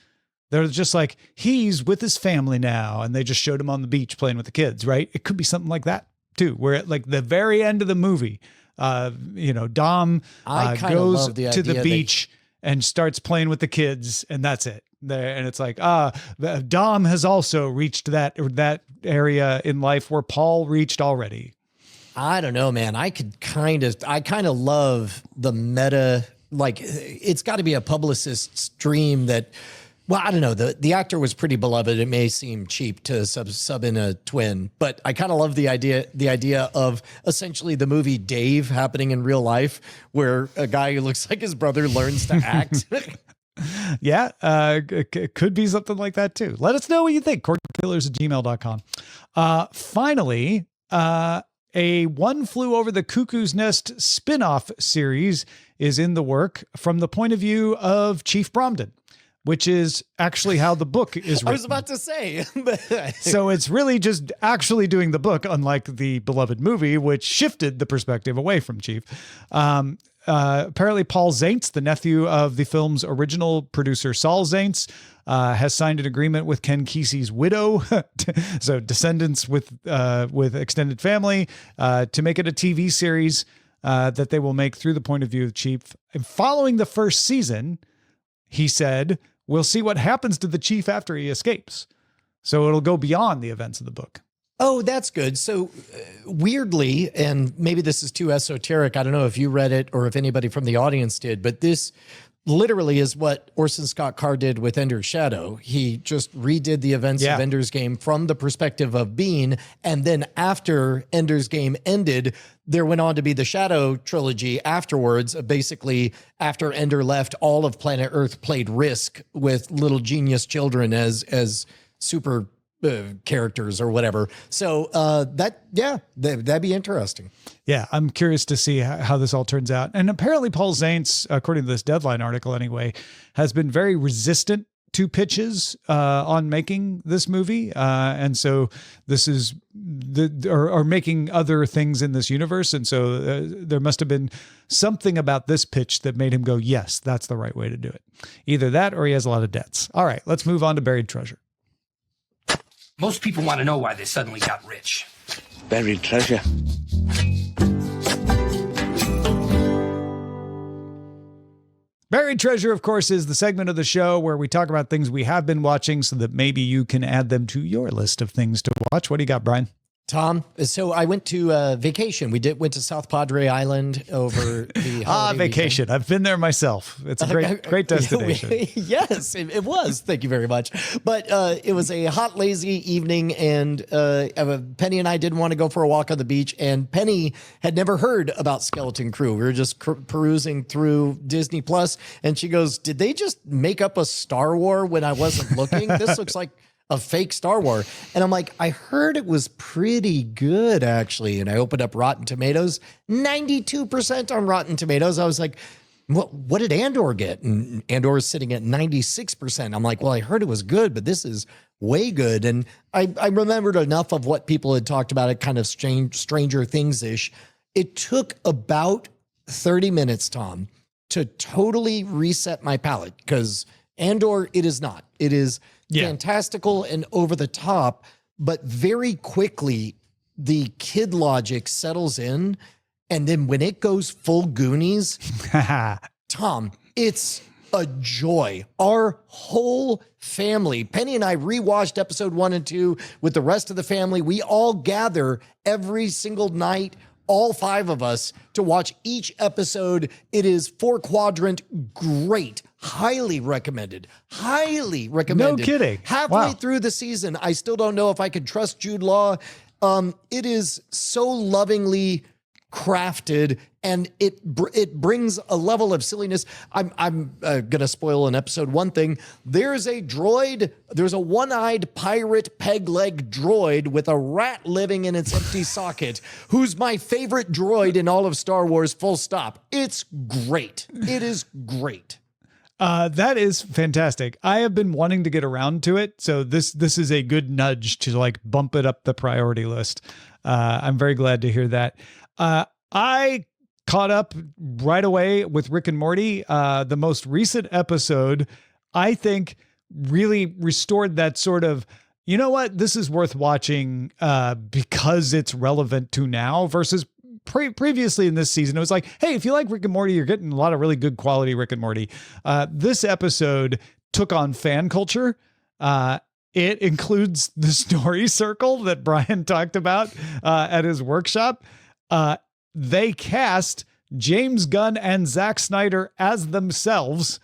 They're just like, he's with his family now, and they just showed him on the beach playing with the kids. Right? It could be something like that too, where at like the very end of the movie, Dom goes to the beach and starts playing with the kids, and that's it. There, and it's like, Dom has also reached that area in life where Paul reached already. I don't know, man. I kind of love the meta. Like, it's got to be a publicist's dream that, well, I don't know. The actor was pretty beloved. It may seem cheap to sub in a twin, but I kind of love the idea of essentially the movie Dave happening in real life, where a guy who looks like his brother learns to act. Yeah, it could be something like that too. Let us know what you think. Cordkillers@gmail.com. Finally, a One Flew Over the Cuckoo's Nest spin-off series is in the work from the point of view of Chief Bromden, which is actually how the book is written. I was about to say. So it's really just actually doing the book, unlike the beloved movie, which shifted the perspective away from Chief. Apparently Paul Zaentz, the nephew of the film's original producer Saul Zaentz, has signed an agreement with Ken Kesey's widow, so descendants with extended family, to make it a TV series that they will make through the point of view of Chief. And following the first season, he said, we'll see what happens to the Chief after he escapes. So it'll go beyond the events of the book. Oh, that's good. So weirdly, and maybe this is too esoteric, I don't know if you read it or if anybody from the audience did, but this literally is what Orson Scott Card did with Ender's Shadow. He just redid the events of Ender's Game from the perspective of Bean. And then after Ender's Game ended, there went on to be the Shadow trilogy afterwards. Basically, after Ender left, all of planet Earth played Risk with little genius children as super characters or whatever. So that'd be interesting. Yeah, I'm curious to see how this all turns out. And apparently Paul Zaentz, according to this Deadline article anyway, has been very resistant to pitches on making this movie. And so this is or making other things in this universe. And so there must have been something about this pitch that made him go, yes, that's the right way to do it. Either that or he has a lot of debts. All right, let's move on to Buried Treasure. Most people want to know why they suddenly got rich. buried treasure. Buried Treasure, of course, is the segment of the show where we talk about things we have been watching so that maybe you can add them to your list of things to watch. What do you got, Brian? Tom, so I went to vacation. Went to South Padre Island over the holiday vacation. weekend. I've been there myself. It's a great destination. Yes, it was. Thank you very much. But it was a hot, lazy evening, and Penny and I didn't want to go for a walk on the beach, and Penny had never heard about Skeleton Crew. We were just perusing through Disney Plus, and she goes, "Did they just make up a Star Wars when I wasn't looking? This looks like a fake Star Wars." And I'm like, I heard it was pretty good, actually. And I opened up Rotten Tomatoes, 92% on Rotten Tomatoes. I was like, what did Andor get? And Andor is sitting at 96%. I'm like, well, I heard it was good, but this is way good. And I remembered enough of what people had talked about it, kind of Stranger Things-ish. It took about 30 minutes, Tom, to totally reset my palate, because Andor, it is not. It is fantastical and over the top, but very quickly the kid logic settles in, and then when it goes full Goonies, Tom, it's a joy. Our whole family, Penny and I rewatched episode 1 and 2 with the rest of the family. We all gather every single night, all 5 of us, to watch each episode. It is 4-quadrant, great. Highly recommended. Highly recommended. No kidding. Halfway through the season, I still don't know if I could trust Jude Law. It is so lovingly crafted, and it brings a level of silliness. I'm gonna spoil an episode 1 thing. There's a droid. There's a one-eyed pirate peg leg droid with a rat living in its empty socket, who's my favorite droid in all of Star Wars. Full stop. It's great. It is great. That is fantastic. I have been wanting to get around to it, so this is a good nudge to like bump it up the priority list. I'm very glad to hear that. I caught up right away with Rick and Morty. The most recent episode, I think, really restored that sort of, you know what, this is worth watching because it's relevant to now, versus previously in this season, it was like, hey, if you like Rick and Morty, you're getting a lot of really good quality Rick and Morty. This episode took on fan culture. It includes the story circle that Brian talked about at his workshop. They cast James Gunn and Zack Snyder as themselves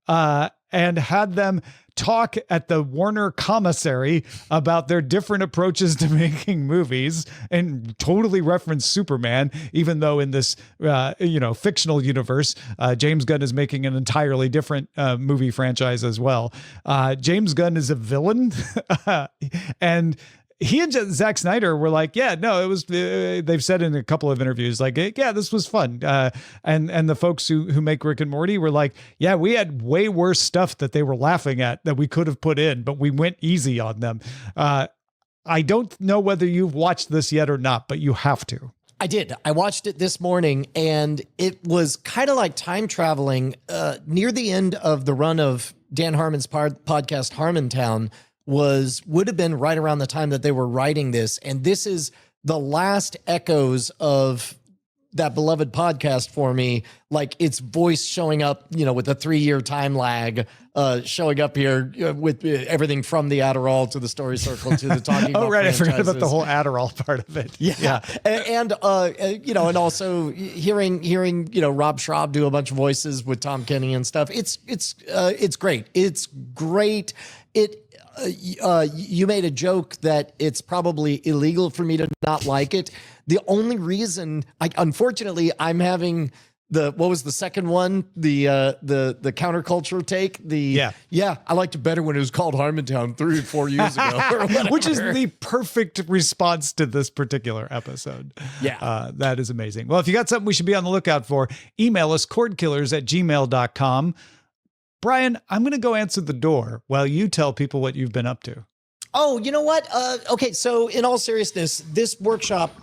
and had them talk at the Warner commissary about their different approaches to making movies, and totally reference Superman, even though in this, fictional universe, James Gunn is making an entirely different movie franchise as well. James Gunn is a villain and he and Zack Snyder were like, yeah, no, it was, they've said in a couple of interviews, like, yeah, this was fun. And the folks who make Rick and Morty were like, yeah, we had way worse stuff that they were laughing at that we could have put in, but we went easy on them. I don't know whether you've watched this yet or not, but you have to. I did. I watched it this morning, and it was kind of like time traveling. Near the end of the run of Dan Harmon's podcast, Harmontown, would have been right around the time that they were writing this. And this is the last echoes of that beloved podcast for me. Like, its voice showing up, with a 3-year time lag, showing up here with everything from the Adderall to the story circle to the talking about right. franchises. I forgot about the whole Adderall part of it. Yeah. And also hearing, Rob Schraub do a bunch of voices with Tom Kenny and stuff. It's great. It's great. You made a joke that it's probably illegal for me to not like it. The only reason, unfortunately, I'm having what was the second one? The counterculture take. I liked it better when it was called Harmontown 3 or 4 years ago, which is the perfect response to this particular episode. Yeah. That is amazing. Well, if you got something we should be on the lookout for, email us cordkillers@gmail.com. Brian, I'm going to go answer the door while you tell people what you've been up to. Oh, you know what? Okay, so in all seriousness, this workshop,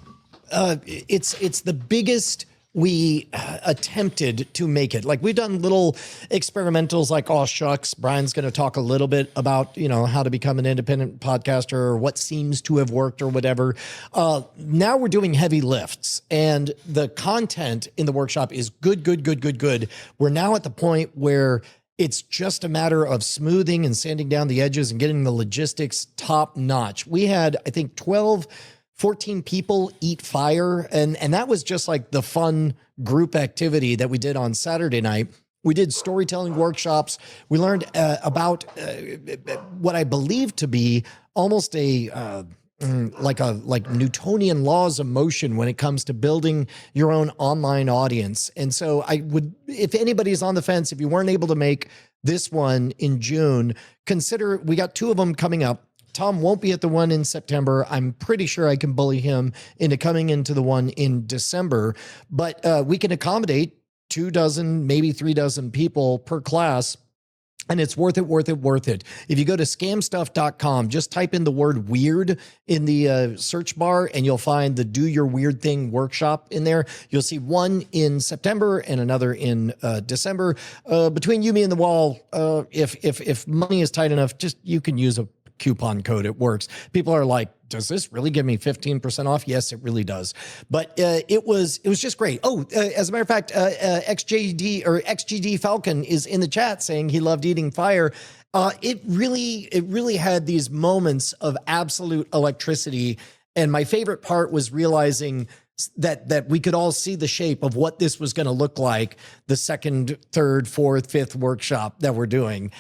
it's the biggest we attempted to make it. Like, we've done little experimentals like, oh shucks, Brian's going to talk a little bit about, how to become an independent podcaster or what seems to have worked or whatever. Now we're doing heavy lifts, and the content in the workshop is good. We're now at the point where it's just a matter of smoothing and sanding down the edges and getting the logistics top notch. We had, I think, 14 people eat fire. And that was just like the fun group activity that we did on Saturday night. We did storytelling workshops. We learned about what I believe to be almost like Newtonian laws of motion when it comes to building your own online audience. And so I would, if anybody's on the fence, if you weren't able to make this one in June, consider, we got 2 of them coming up. Tom won't be at the one in September. I'm pretty sure I can bully him into coming into the one in December, but we can accommodate 2 dozen, maybe 3 dozen people per class. And it's worth it. If you go to scamstuff.com, just type in the word weird in the search bar, and you'll find the Do Your Weird Thing workshop in there. You'll see one in September and another in December. Between you, me, and the wall, if money is tight enough, just you can use a coupon code. It works. People are like, does this really give me 15% off? Yes, it really does. But it was just great. Oh, as a matter of fact, XGD Falcon is in the chat saying he loved eating fire. It really had these moments of absolute electricity. And my favorite part was realizing that we could all see the shape of what this was going to look like the second, third, fourth, fifth workshop that we're doing.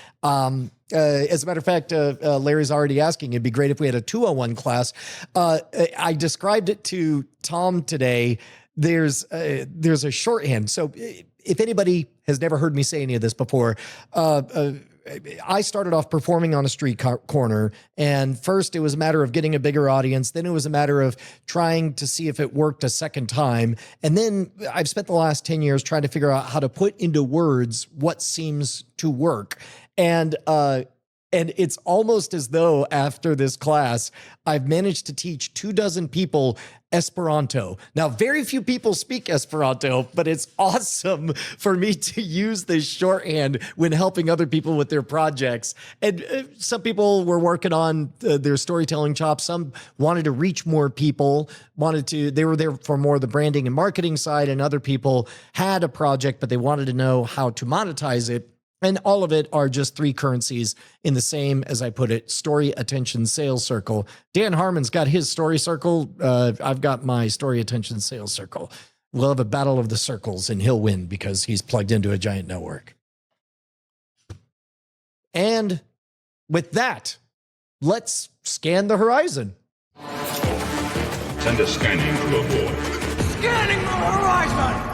As a matter of fact, Larry's already asking, it'd be great if we had a 201 class. I described it to Tom today. There's a shorthand. So if anybody has never heard me say any of this before, I started off performing on a street corner, and first it was a matter of getting a bigger audience. Then it was a matter of trying to see if it worked a second time. And then I've spent the last 10 years trying to figure out how to put into words what seems to work. And it's almost as though after this class, I've managed to teach 2 dozen people Esperanto. Now, very few people speak Esperanto, but it's awesome for me to use this shorthand when helping other people with their projects. And some people were working on their storytelling chops. Some wanted to reach more people, they were there for more of the branding and marketing side, and other people had a project, but they wanted to know how to monetize it. And all of it are just 3 currencies in the same, as I put it, story, attention, sales circle. Dan Harmon's got his story circle. I've got my story, attention, sales circle. We'll have a battle of the circles, and he'll win because he's plugged into a giant network. And with that, let's scan the horizon. Send a scanning to aboard. Scanning the horizon!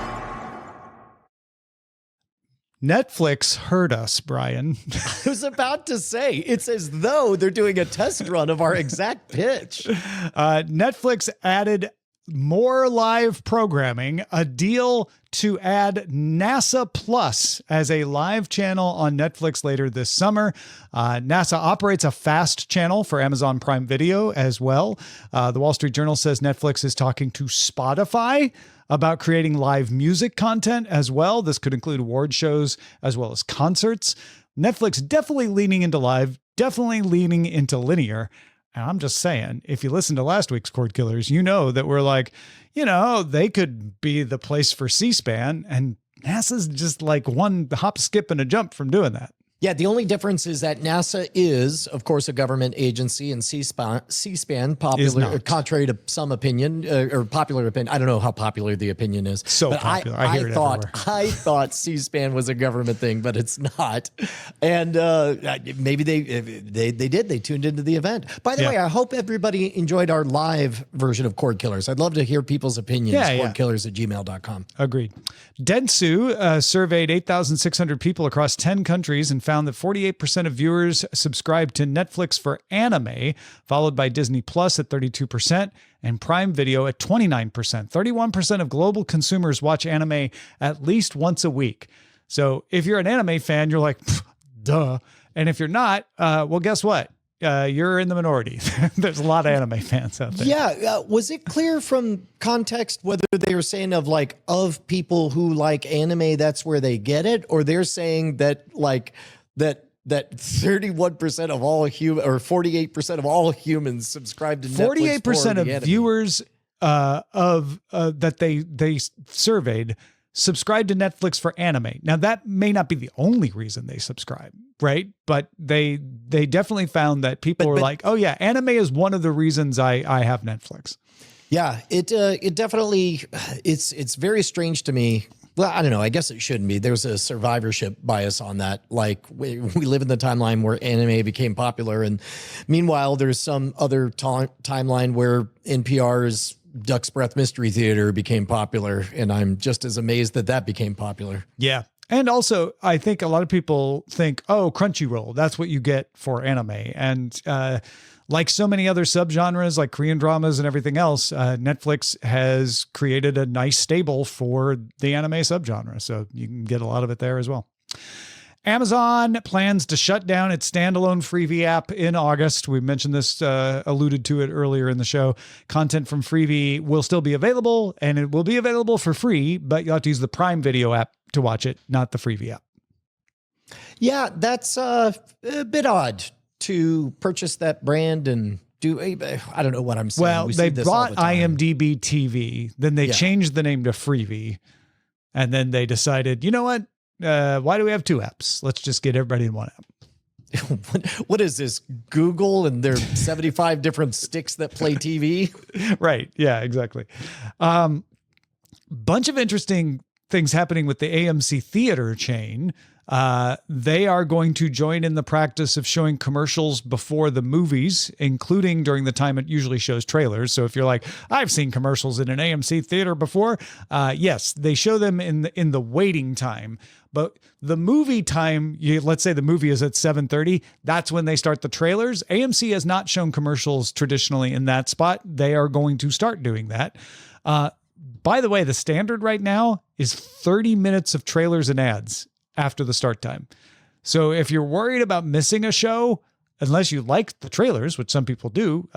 Netflix heard us, Brian. I was about to say, it's as though they're doing a test run of our exact pitch. Netflix added more live programming, a deal to add NASA Plus as a live channel on Netflix later this summer. NASA operates a FAST channel for Amazon Prime Video as well. The Wall Street Journal says Netflix is talking to Spotify about creating live music content as well. This could include award shows as well as concerts. Netflix definitely leaning into live, definitely leaning into linear. And I'm just saying, if you listen to last week's Cordkillers, you know that we're like, they could be the place for C-SPAN, and NASA's just like one hop, skip, and a jump from doing that. Yeah, the only difference is that NASA is, of course, a government agency, and C-SPAN, popular, contrary to some opinion, or popular opinion. I don't know how popular the opinion is. So but popular. I hear it everywhere. I thought C-SPAN was a government thing, but it's not. And maybe they did. They tuned into the event. By the way, I hope everybody enjoyed our live version of Cordkillers. I'd love to hear people's opinions. Cordkillers@gmail.com. Agreed. Dentsu surveyed 8,600 people across 10 countries and found that 48% of viewers subscribe to Netflix for anime, followed by Disney Plus at 32% and Prime Video at 29%. 31% of global consumers watch anime at least once a week. So if you're an anime fan, you're like, duh. And if you're not, well, guess what? you're in the minority. There's a lot of anime fans out there. Yeah. Was it clear from context whether they were saying of people who like anime, that's where they get it? Or they're saying that that 31% of all human or 48% of all humans subscribe to Netflix. 48% of viewers that they surveyed subscribe to Netflix for anime. Now that may not be the only reason they subscribe, right? But they definitely found that people were like, oh yeah, anime is one of the reasons I have Netflix. Yeah, it definitely, it's very strange to me. Well, I don't know. I guess it shouldn't be. There's a survivorship bias on that. Like we live in the timeline where anime became popular. And meanwhile, there's some other timeline where NPR's Duck's Breath Mystery Theater became popular. And I'm just as amazed that became popular. Yeah. And also, I think a lot of people think, oh, Crunchyroll, that's what you get for anime. And like so many other subgenres, like Korean dramas and everything else, Netflix has created a nice stable for the anime subgenre. So you can get a lot of it there as well. Amazon plans to shut down its standalone Freevee app in August. We mentioned this, alluded to it earlier in the show. Content from Freevee will still be available, and it will be available for free, but you'll have to use the Prime Video app to watch it, not the Freevee app. Yeah, that's a bit odd to purchase that brand and do, I don't know what I'm saying. Well, they bought IMDb TV, then they changed the name to Freevee, and then they decided, you know what? Why do we have two apps? Let's just get everybody in one app. What is this, Google and their 75 different sticks that play TV? Right. Yeah, exactly. Bunch of interesting things happening with the AMC theater chain. They are going to join in the practice of showing commercials before the movies, including during the time it usually shows trailers. So if you're like, I've seen commercials in an AMC theater before, yes, they show them in the waiting time. But the movie time, let's say the movie is at 7:30, that's when they start the trailers. AMC has not shown commercials traditionally in that spot. They are going to start doing that. By the way, the standard right now is 30 minutes of trailers and ads after the start time. So if you're worried about missing a show, unless you like the trailers, which some people do,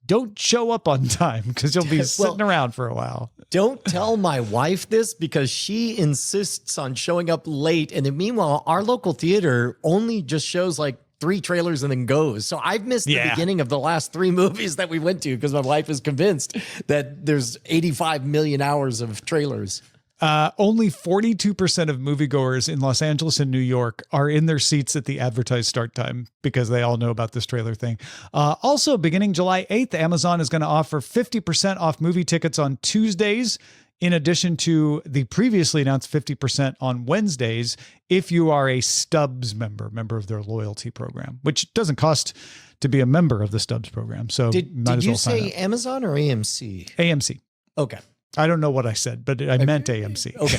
don't show up on time because you'll be sitting around for a while. Don't tell my wife this because she insists on showing up late. And then meanwhile, our local theater only just shows like 3 trailers and then goes. So I've missed the beginning of the last 3 movies that we went to because my wife is convinced that there's 85 million hours of trailers. Only 42% of moviegoers in Los Angeles and New York are in their seats at the advertised start time because they all know about this trailer thing. Also, beginning July 8th, Amazon is going to offer 50% off movie tickets on Tuesdays, in addition to the previously announced 50% on Wednesdays if you are a Stubs member of their loyalty program, which doesn't cost to be a member of the Stubs program. So did you say Amazon or AMC? AMC. Okay. I don't know what I said, but I meant AMC. Okay.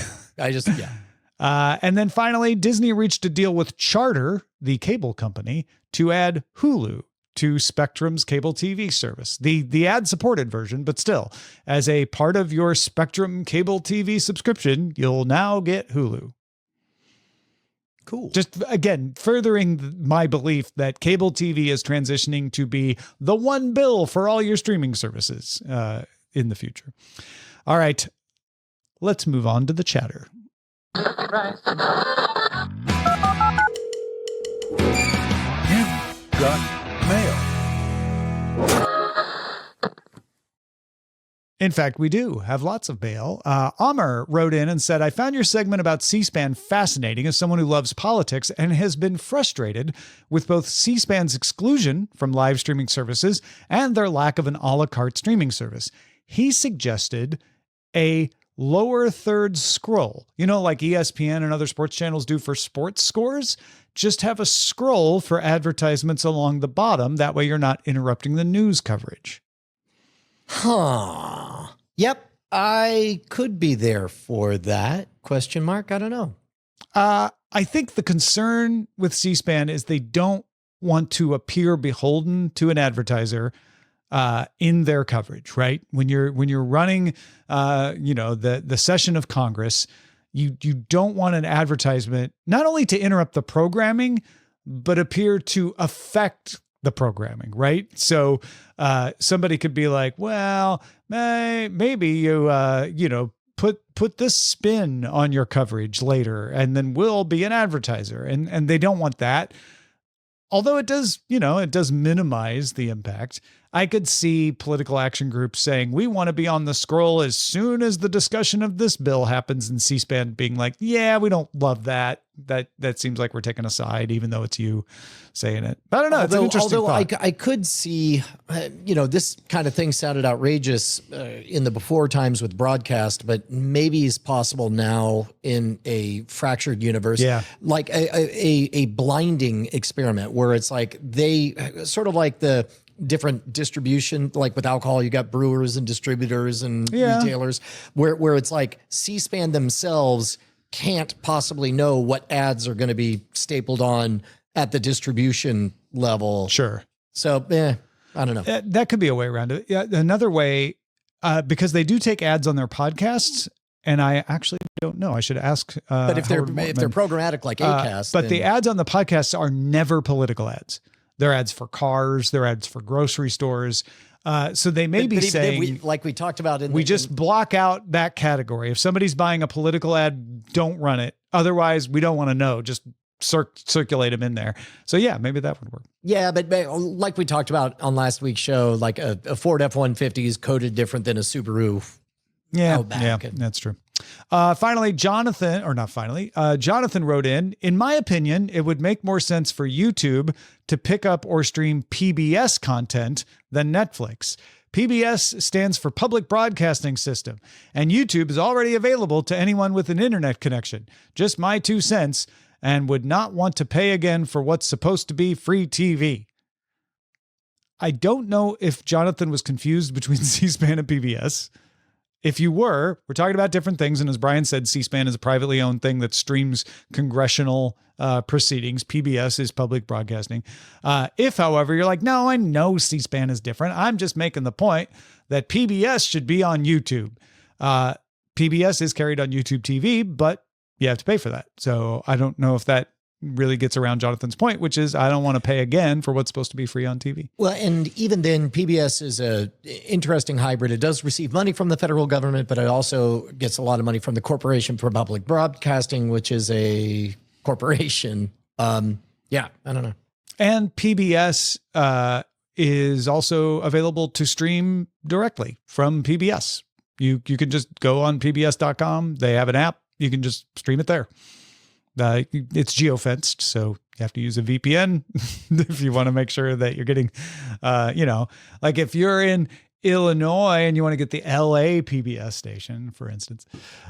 And then finally, Disney reached a deal with Charter, the cable company, to add Hulu to Spectrum's cable TV service. The ad-supported version, but still, as a part of your Spectrum cable TV subscription, you'll now get Hulu. Cool. Just, again, furthering my belief that cable TV is transitioning to be the one bill for all your streaming services in the future. All right, let's move on to the chatter. You've got mail. In fact, we do have lots of mail. Amr wrote in and said, I found your segment about C-SPAN fascinating as someone who loves politics and has been frustrated with both C-SPAN's exclusion from live streaming services and their lack of an a la carte streaming service. He suggested a lower third scroll, like ESPN and other sports channels do for sports scores. Just have a scroll for advertisements along the bottom. That way you're not interrupting the news coverage. Huh. Yep. I could be there for that. ? I don't know. I think the concern with C-SPAN is they don't want to appear beholden to an advertiser in their coverage, right? When you're running, the session of Congress, you don't want an advertisement not only to interrupt the programming, but appear to affect the programming, right? So somebody could be like, well, maybe you, put this spin on your coverage later, and then we'll be an advertiser. And they don't want that. Although it does, it does minimize the impact. I could see political action groups saying, we want to be on the scroll as soon as the discussion of this bill happens, and C-SPAN being like, yeah, we don't love that. That seems like we're taking a side, even though it's you saying it. But I don't know. It's an interesting thought. I could see, this kind of thing sounded outrageous in the before times with broadcast, but maybe is possible now in a fractured universe. Yeah. Like a blinding experiment where it's like they sort of like the different distribution, like with alcohol, you got brewers and distributors and retailers, where it's like C-SPAN themselves can't possibly know what ads are going to be stapled on at the distribution level. Sure. So, I don't know. That could be a way around it. Yeah, another way, because they do take ads on their podcasts, and I actually don't know. I should ask. But if they're programmatic like Acast, but the ads on the podcasts are never political ads. They're ads for cars. They're ads for grocery stores. So they may be saying, like we talked about, we just block out that category. If somebody's buying a political ad, don't run it. Otherwise, we don't want to know. Just circulate them in there. So yeah, maybe that would work. Yeah, but like we talked about on last week's show, like a Ford F-150 is coded different than a Subaru. Yeah, that's true. Jonathan wrote in my opinion, it would make more sense for YouTube to pick up or stream PBS content than Netflix. PBS stands for Public Broadcasting System, and YouTube is already available to anyone with an internet connection. Just my 2 cents, and would not want to pay again for what's supposed to be free TV. I don't know if Jonathan was confused between C-SPAN and PBS. If you were, we're talking about different things. And as Brian said, C-SPAN is a privately owned thing that streams congressional proceedings. PBS is public broadcasting. If, however, you're like, no, I know C-SPAN is different. I'm just making the point that PBS should be on YouTube. PBS is carried on YouTube TV, but you have to pay for that. So I don't know if that really gets around Jonathan's point, which is I don't want to pay again for what's supposed to be free on TV. Well, and even then, PBS is a interesting hybrid. It does receive money from the federal government, but it also gets a lot of money from the Corporation for Public Broadcasting, which is a corporation. I don't know. And PBS is also available to stream directly from PBS. You can just go on pbs.com. They have an app. You can just stream it there. It's geofenced, so you have to use a VPN if you want to make sure that you're getting, like if you're in Illinois and you want to get the LA PBS station, for instance.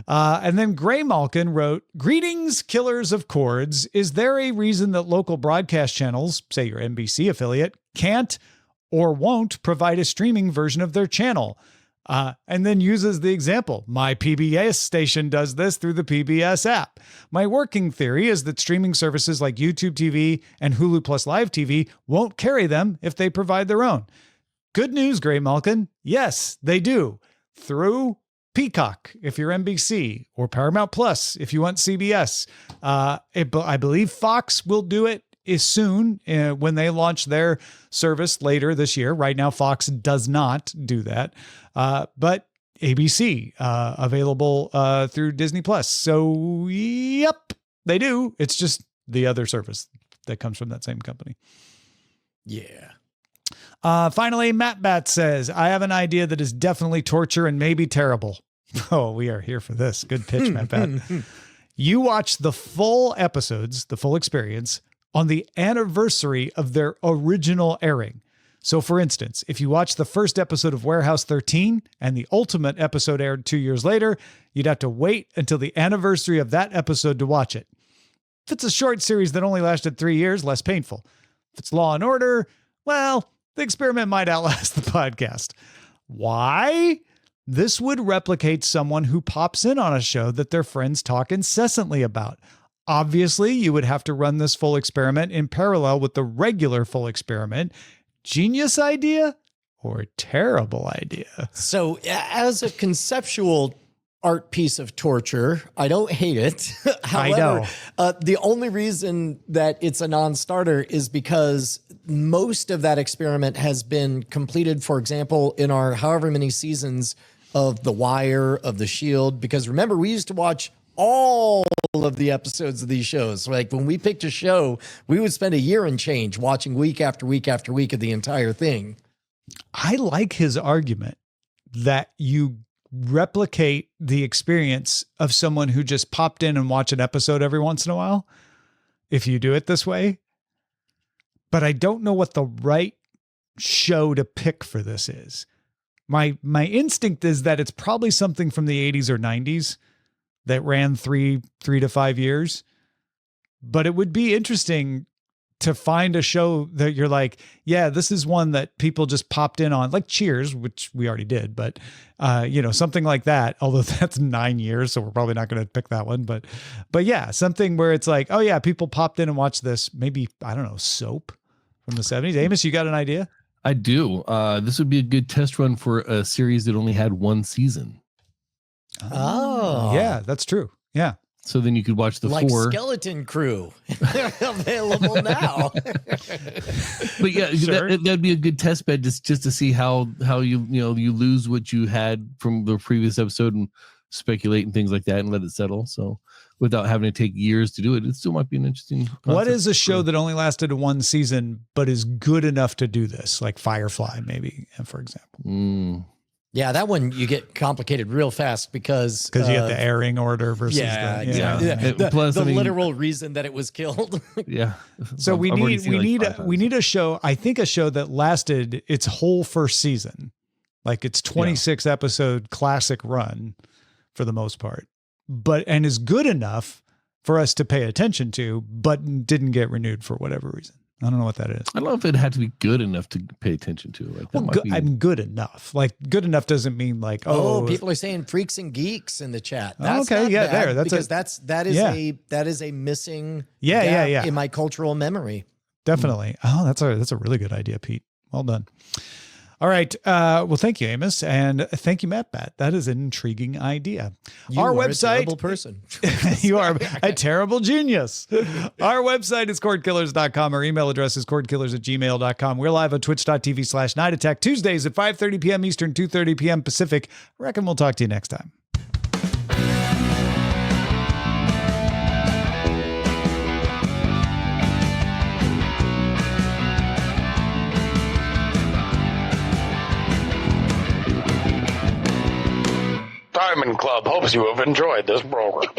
And then Gray Malkin wrote, greetings, killers of chords. Is there a reason that local broadcast channels, say your NBC affiliate, can't or won't provide a streaming version of their channel? And then uses the example. My PBS station does this through the PBS app. My working theory is that streaming services like YouTube TV and Hulu Plus Live TV won't carry them if they provide their own. Good news, Gray Malkin. Yes, they do. Through Peacock, if you're NBC, or Paramount Plus, if you want CBS. I believe Fox will do it soon when they launch their service later this year. Right now, Fox does not do that. But ABC available through Disney Plus. So, yep, they do. It's just the other service that comes from that same company. Yeah. Finally, Matt Bat says, I have an idea that is definitely torture and maybe terrible. Oh, we are here for this. Good pitch, Matt Bat. You watch the full episodes, the full experience, on the anniversary of their original airing. So for instance, if you watch the first episode of Warehouse 13 and the ultimate episode aired 2 years later, you'd have to wait until the anniversary of that episode to watch it. If it's a short series that only lasted 3 years, less painful. If it's Law and Order, well, the experiment might outlast the podcast. Why? This would replicate someone who pops in on a show that their friends talk incessantly about. Obviously, you would have to run this full experiment in parallel with the regular full experiment. Genius idea or terrible idea? So as a conceptual art piece of torture. I don't hate it. However, the only reason that it's a non-starter is because most of that experiment has been completed, for example, in our however many seasons of The Wire, of The Shield, because remember, we used to watch all of the episodes of these shows. Like when we picked a show, we would spend a year and change watching week after week after week of the entire thing. I like his argument that you replicate the experience of someone who just popped in and watched an episode every once in a while if you do it this way. But I don't know what the right show to pick for this is. My instinct is that it's probably something from the 80s or 90s that ran three to 5 years. But it would be interesting to find a show that you're like, yeah, this is one that people just popped in on, like Cheers, which we already did, but something like that. Although that's 9 years, so we're probably not going to pick that one. But yeah, something where it's like, oh yeah, people popped in and watched this. Maybe, I don't know, Soap from the 70s. Amos, you got an idea? I do. This would be a good test run for a series that only had one season. Oh, yeah, that's true. Yeah. So then you could watch the like four. Skeleton Crew available now. But yeah, Sure. that'd be a good test bed just to see how you lose what you had from the previous episode and speculate and things like that and let it settle. So without having to take years to do it, it still might be an interesting concept. What is a show that only lasted one season but is good enough to do this? Like Firefly, maybe, for example. Yeah, that one you get complicated real fast because you have the airing order versus the literal reason that it was killed. Yeah. So we need a show. I think a show that lasted its whole first season, like its 26 episode classic run, for the most part, and is good enough for us to pay attention to, but didn't get renewed for whatever reason. I don't know what that is. I don't know if it had to be good enough to pay attention to. Like that I'm good enough. Like good enough doesn't mean like, people are saying freaks and geeks in the chat. That's okay, not yeah, bad there. That is a missing gap in my cultural memory. Definitely. Oh, that's a really good idea, Pete. Well done. All right. Well, thank you, Amos. And thank you, Matt Bat. That is an intriguing idea. Our website, a terrible person. You are a terrible genius. Our website is cordkillers.com. Our email address is cordkillers@gmail.com. We're live on twitch.tv/Night Attack Tuesdays at 5:30 p.m. Eastern, 2:30 p.m. Pacific. I reckon we'll talk to you next time. Diamond Club hopes you have enjoyed this program.